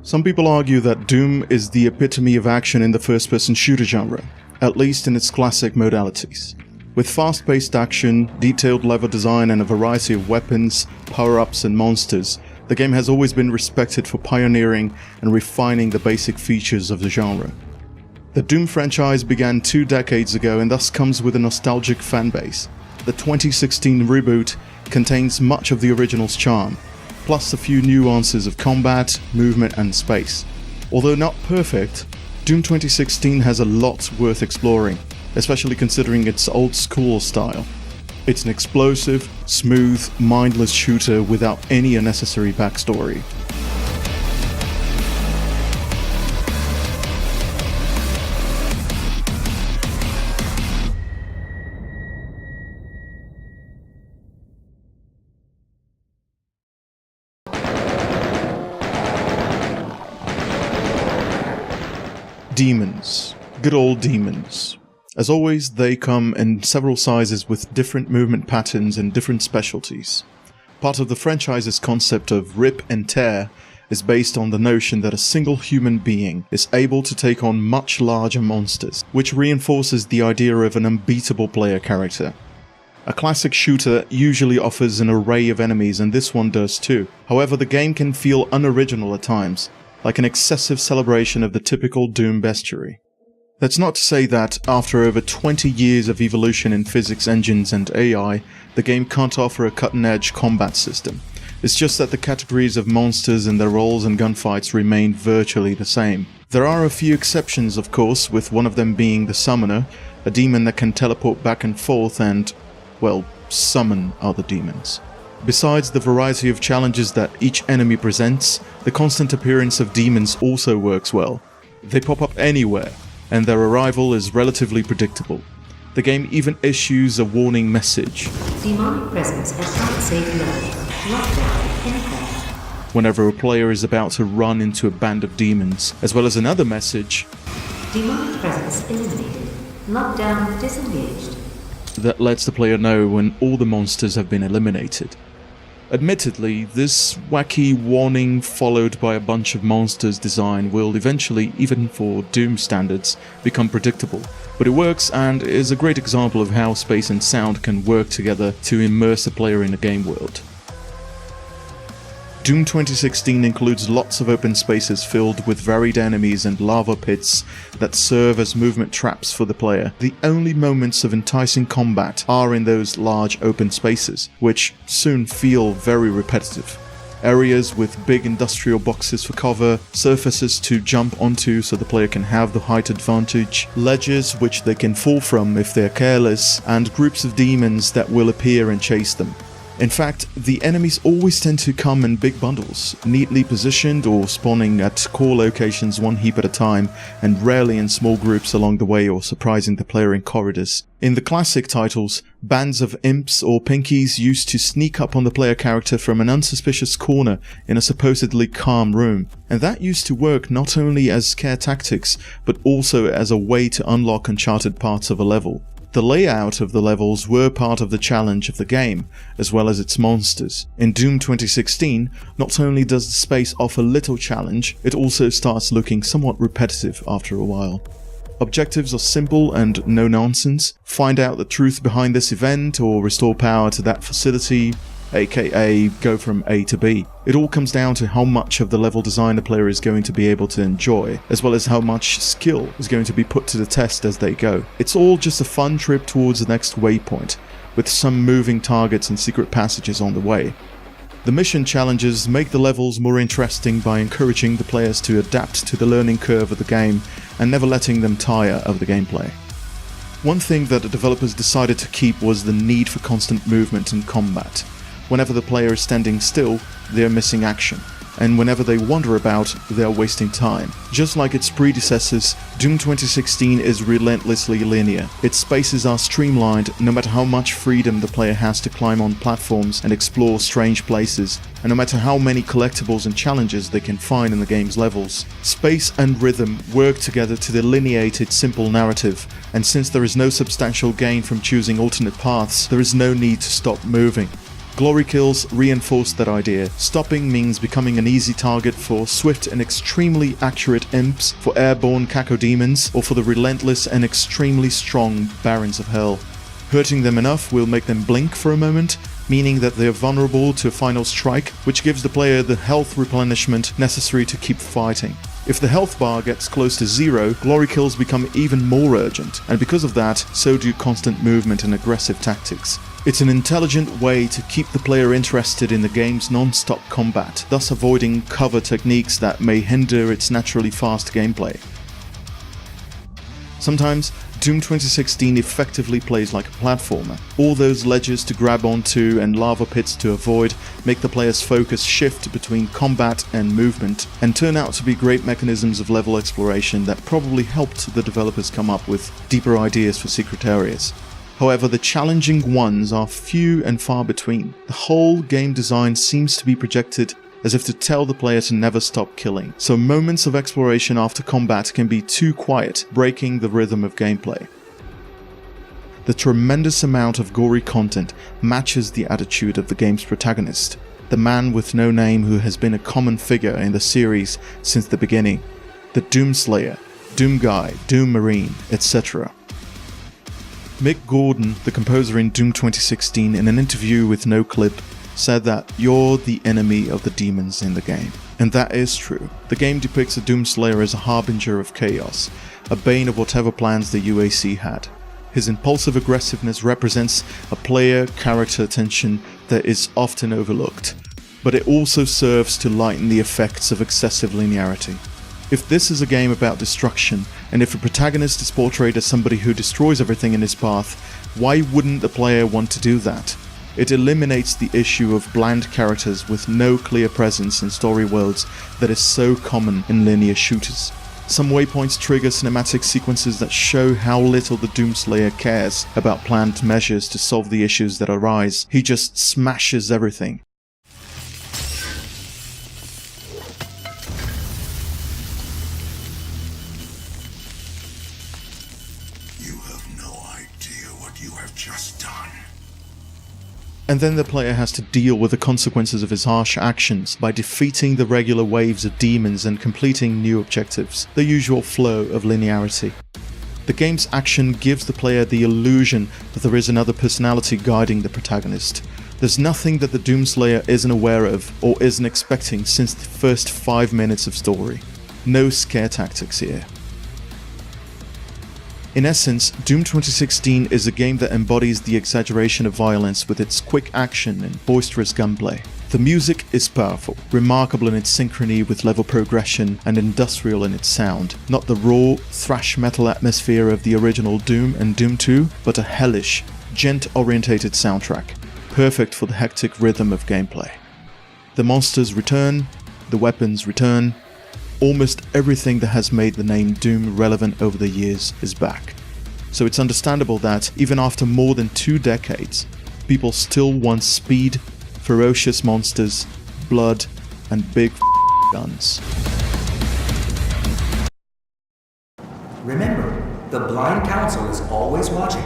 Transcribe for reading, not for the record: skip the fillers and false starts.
Some people argue that Doom is the epitome of action in the first-person shooter genre, at least in its classic modalities. With fast-paced action, detailed level design and a variety of weapons, power-ups and monsters, the game has always been respected for pioneering and refining the basic features of the genre. The Doom franchise began 2 decades ago and thus comes with a nostalgic fanbase. The 2016 reboot contains much of the original's charm, plus a few nuances of combat, movement and space. Although not perfect, Doom 2016 has a lot worth exploring, especially considering its old school style. It's an explosive, smooth, mindless shooter without any unnecessary backstory. Demons. Good old demons. As always, they come in several sizes with different movement patterns and different specialties. Part of the franchise's concept of rip and tear is based on the notion that a single human being is able to take on much larger monsters, which reinforces the idea of an unbeatable player character. A classic shooter usually offers an array of enemies, and this one does too. However, the game can feel unoriginal at times, like an excessive celebration of the typical Doom bestiary. That's not to say that, after over 20 years of evolution in physics engines and AI, the game can't offer a cutting-edge combat system. It's just that the categories of monsters and their roles and gunfights remain virtually the same. There are a few exceptions, of course, with one of them being the Summoner, a demon that can teleport back and forth and, well, summon other demons. Besides the variety of challenges that each enemy presents, the constant appearance of demons also works well. They pop up anywhere, and their arrival is relatively predictable. The game even issues a warning message. Demonic presence at unsafe level. Lockdown anything. Whenever a player is about to run into a band of demons, as well as another message. Demonic presence eliminated. Lockdown disengaged. That lets the player know when all the monsters have been eliminated. Admittedly, this wacky warning followed by a bunch of monsters design will eventually, even for Doom standards, become predictable, but it works and is a great example of how space and sound can work together to immerse a player in a game world. Doom 2016 includes lots of open spaces filled with varied enemies and lava pits that serve as movement traps for the player. The only moments of enticing combat are in those large open spaces, which soon feel very repetitive. Areas with big industrial boxes for cover, surfaces to jump onto so the player can have the height advantage, ledges which they can fall from if they're careless, and groups of demons that will appear and chase them. In fact, the enemies always tend to come in big bundles, neatly positioned or spawning at core locations one heap at a time, and rarely in small groups along the way or surprising the player in corridors. In the classic titles, bands of imps or pinkies used to sneak up on the player character from an unsuspicious corner in a supposedly calm room, and that used to work not only as scare tactics, but also as a way to unlock uncharted parts of a level. The layout of the levels were part of the challenge of the game, as well as its monsters. In Doom 2016, not only does the space offer little challenge, it also starts looking somewhat repetitive after a while. Objectives are simple and no nonsense. Find out the truth behind this event or restore power to that facility, aka go from A to B. It all comes down to how much of the level design the player is going to be able to enjoy, as well as how much skill is going to be put to the test as they go. It's all just a fun trip towards the next waypoint, with some moving targets and secret passages on the way. The mission challenges make the levels more interesting by encouraging the players to adapt to the learning curve of the game and never letting them tire of the gameplay. One thing that the developers decided to keep was the need for constant movement and combat. Whenever the player is standing still, they are missing action, and whenever they wander about, they are wasting time. Just like its predecessors, Doom 2016 is relentlessly linear. Its spaces are streamlined no matter how much freedom the player has to climb on platforms and explore strange places, and no matter how many collectibles and challenges they can find in the game's levels. Space and rhythm work together to delineate its simple narrative, and since there is no substantial gain from choosing alternate paths, there is no need to stop moving. Glory kills reinforce that idea. Stopping means becoming an easy target for swift and extremely accurate imps, for airborne cacodemons, or for the relentless and extremely strong Barons of Hell. Hurting them enough will make them blink for a moment, meaning that they are vulnerable to a final strike, which gives the player the health replenishment necessary to keep fighting. If the health bar gets close to zero, glory kills become even more urgent, and because of that, so do constant movement and aggressive tactics. It's an intelligent way to keep the player interested in the game's non-stop combat, thus avoiding cover techniques that may hinder its naturally fast gameplay. Sometimes, Doom 2016 effectively plays like a platformer. All those ledges to grab onto and lava pits to avoid make the player's focus shift between combat and movement, and turn out to be great mechanisms of level exploration that probably helped the developers come up with deeper ideas for secret areas. However, the challenging ones are few and far between. The whole game design seems to be projected as if to tell the player to never stop killing, so moments of exploration after combat can be too quiet, breaking the rhythm of gameplay. The tremendous amount of gory content matches the attitude of the game's protagonist, the man with no name who has been a common figure in the series since the beginning, the Doom Slayer, Doom Guy, Doom Marine, etc. Mick Gordon, the composer in Doom 2016, in an interview with Noclip, said that you're the enemy of the demons in the game. And that is true. The game depicts a Doomslayer as a harbinger of chaos, a bane of whatever plans the UAC had. His impulsive aggressiveness represents a player-character tension that is often overlooked, but it also serves to lighten the effects of excessive linearity. If this is a game about destruction, and if a protagonist is portrayed as somebody who destroys everything in his path, why wouldn't the player want to do that? It eliminates the issue of bland characters with no clear presence in story worlds that is so common in linear shooters. Some waypoints trigger cinematic sequences that show how little the Doomslayer cares about planned measures to solve the issues that arise. He just smashes everything. You have no idea what you have just done. And then the player has to deal with the consequences of his harsh actions by defeating the regular waves of demons and completing new objectives, the usual flow of linearity. The game's action gives the player the illusion that there is another personality guiding the protagonist. There's nothing that the Doomslayer isn't aware of or isn't expecting since the first 5 minutes of story. No scare tactics here. In essence, Doom 2016 is a game that embodies the exaggeration of violence with its quick action and boisterous gunplay. The music is powerful, remarkable in its synchrony with level progression, and industrial in its sound. Not the raw, thrash metal atmosphere of the original Doom and Doom 2, but a hellish, gent-orientated soundtrack, perfect for the hectic rhythm of gameplay. The monsters return, the weapons return. Almost everything that has made the name Doom relevant over the years is back. So it's understandable that, even after more than 2 decades, people still want speed, ferocious monsters, blood, and big guns. Remember, the Blind Council is always watching.